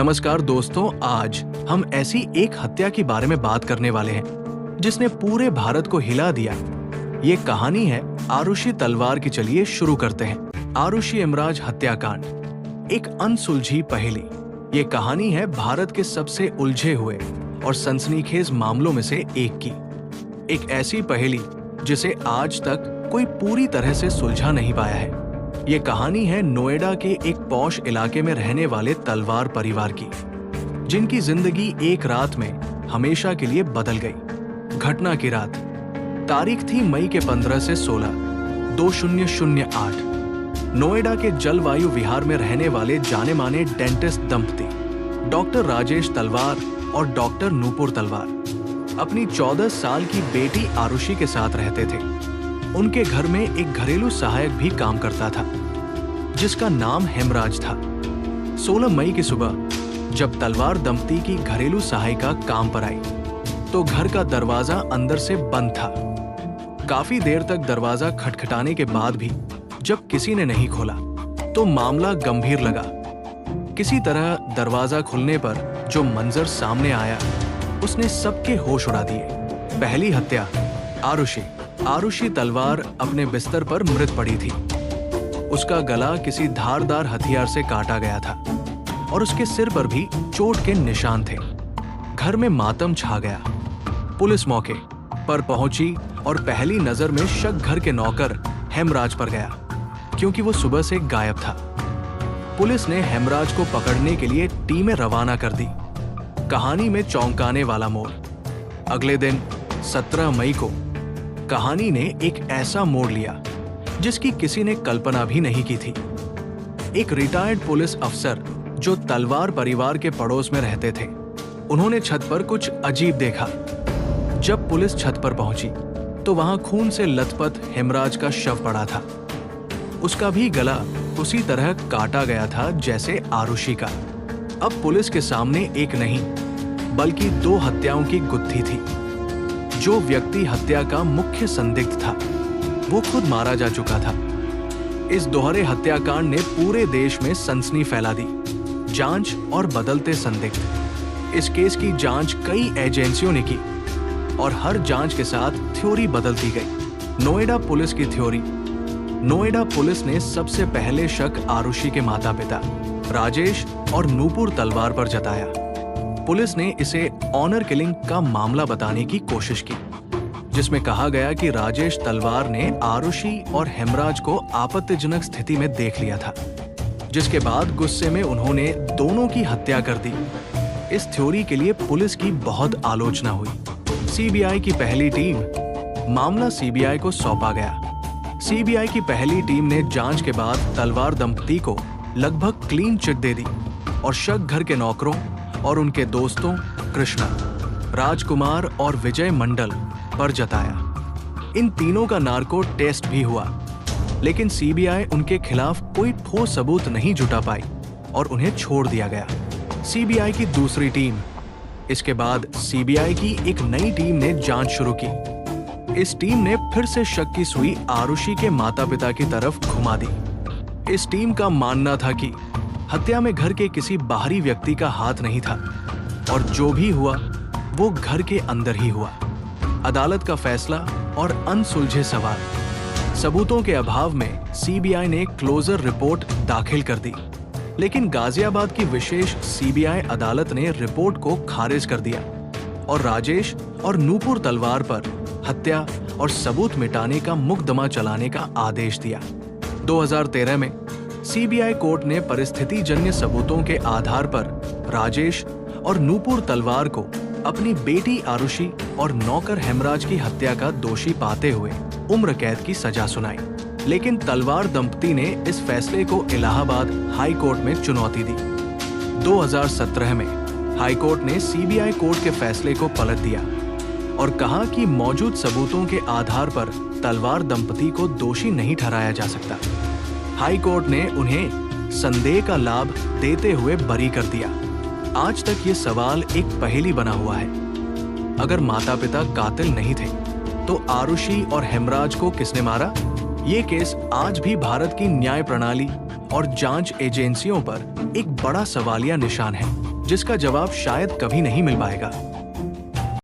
नमस्कार दोस्तों, आज हम ऐसी एक हत्या के बारे में बात करने वाले हैं जिसने पूरे भारत को हिला दिया। ये कहानी है आरुषि तलवार की। चलिए शुरू करते हैं। आरुषि यमराज हत्याकांड, एक अनसुलझी पहेली। ये कहानी है भारत के सबसे उलझे हुए और सनसनीखेज मामलों में से एक की। एक ऐसी पहेली जिसे आज तक कोई पूरी तरह से सुलझा नहीं पाया है। ये कहानी है नोएडा के एक पॉश इलाके में रहने वाले तलवार परिवार की, जिनकी जिंदगी एक रात में हमेशा के लिए बदल गई। घटना की रात, तारीख थी मई के 15 से 16, 2008। नोएडा के जलवायु विहार में रहने वाले जाने माने डेंटिस्ट दंपति डॉक्टर राजेश तलवार और डॉक्टर नूपुर तलवार अपनी 14 साल की बेटी आरुषि के साथ रहते थे। उनके घर में एक घरेलू सहायक भी काम करता था जिसका नाम हेमराज था। 16 मई की सुबह जब तलवार दंपति की घरेलू सहायिका काम पर आई तो घर का दरवाजा अंदर से बंद था। काफी देर तक दरवाजा खटखटाने के बाद भी जब किसी ने नहीं खोला तो मामला गंभीर लगा। किसी तरह दरवाजा खुलने पर जो मंजर सामने आया उसने सबके होश उड़ा दिए। पहली हत्या, आरुषि तलवार अपने बिस्तर पर मृत पड़ी थी। उसका गला किसी धारदार हथियार से काटा गया था और उसके सिर पर भी चोट के निशान थे। घर में मातम छा गया। पुलिस मौके पर पहुंची और पहली नजर में शक घर के नौकर हेमराज पर गया, क्योंकि वो सुबह से गायब था। पुलिस ने हेमराज को पकड़ने के लिए टीमें रवाना कर दी। कहानी में चौंकाने वाला मोड़। अगले दिन 17 मई को कहानी ने एक ऐसा मोड़ लिया जिसकी किसी ने कल्पना भी नहीं की थी। एक रिटायर्ड पुलिस अफसर जो तलवार परिवार के पड़ोस में रहते थे, उन्होंने छत पर कुछ अजीब देखा। जब पुलिस छत पर पहुंची तो वहां खून से लथपथ हेमराज का शव पड़ा था। उसका भी गला उसी तरह काटा गया था जैसे आरुषि का। अब पुलिस के सामने एक नहीं बल्कि 2 हत्याओं की गुत्थी थी। जो व्यक्ति हत्या का मुख्य संदिग्ध था वो खुद मारा जा चुका था। इस दोहरे हत्याकांड ने पूरे देश में सनसनी फैला दी। जांच और बदलते संदिग्ध। इस केस की जांच कई एजेंसियों ने की और हर जांच के साथ थ्योरी बदलती गई। नोएडा पुलिस की थ्योरी। नोएडा पुलिस ने सबसे पहले शक आरुषि के माता पिता राजेश और नूपुर तलवार पर जताया। पुलिस ने इसे ऑनर किलिंग का मामला बताने की कोशिश की, जिसमें कहा गया कि राजेश तलवार ने आरुषि और हेमराज को आपत्तिजनक स्थिति में देख लिया था, जिसके बाद गुस्से में उन्होंने दोनों की हत्या कर दी। इस थ्योरी के लिए पुलिस की बहुत आलोचना हुई। सीबीआई की पहली टीम। मामला सीबीआई को सौंपा गया। सीबीआई की पहली टीम ने जांच के बाद तलवार दंपति को लगभग क्लीन चिट दे दी और शक घर के नौकरों और उनके दोस्तों कृष्णा, राजकुमार और विजय मंडल पर जताया। इन तीनों का नार्को टेस्ट भी हुआ, लेकिन सीबीआई उनके खिलाफ कोई ठोस सबूत नहीं जुटा पाई और उन्हें छोड़ दिया गया। सीबीआई की दूसरी टीम। इसके बाद सीबीआई की एक नई टीम ने जांच शुरू की। इस टीम ने फिर से शक की सुई आरुषि के माता पिता की तरफ घुमा दी। इस टीम का मानना था कि हत्या में घर के किसी बाहरी व्यक्ति का हाथ नहीं था और जो भी हुआ वो घर के अंदर ही हुआ। अदालत का फैसला और अनसुलझे सवाल। सबूतों के अभाव में सीबीआई ने क्लोजर रिपोर्ट दाखिल कर दी, लेकिन गाजियाबाद की विशेष सीबीआई अदालत ने रिपोर्ट को खारिज कर दिया और राजेश और नूपुर तलवार पर हत्या और सबूत मिटाने का मुकदमा चलाने का आदेश दिया। 2013 में सीबीआई कोर्ट ने परिस्थितिजन्य सबूतों के आधार पर राजेश और नूपुर तलवार को अपनी बेटी आरुषि और नौकर हेमराज की हत्या का दोषी पाते हुए उम्र कैद की सजा सुनाई। लेकिन तलवार दंपति ने इस फैसले को इलाहाबाद हाई कोर्ट में चुनौती दी। 2017 में हाई कोर्ट ने सीबीआई कोर्ट के फैसले को पलट दिया और कहा कि मौजूद सबूतों के आधार पर तलवार दंपति को दोषी नहीं ठहराया जा सकता। हाई कोर्ट ने उन्हें संदेह का लाभ देते हुए बरी कर दिया। आज तक ये सवाल एक पहेली बना हुआ है। अगर माता पिता कातिल नहीं थे तो आरुषि और हेमराज को किसने मारा? ये केस आज भी भारत की न्याय प्रणाली और जांच एजेंसियों पर एक बड़ा सवालिया निशान है। जिसका जवाब शायद कभी नहीं मिल पाएगा।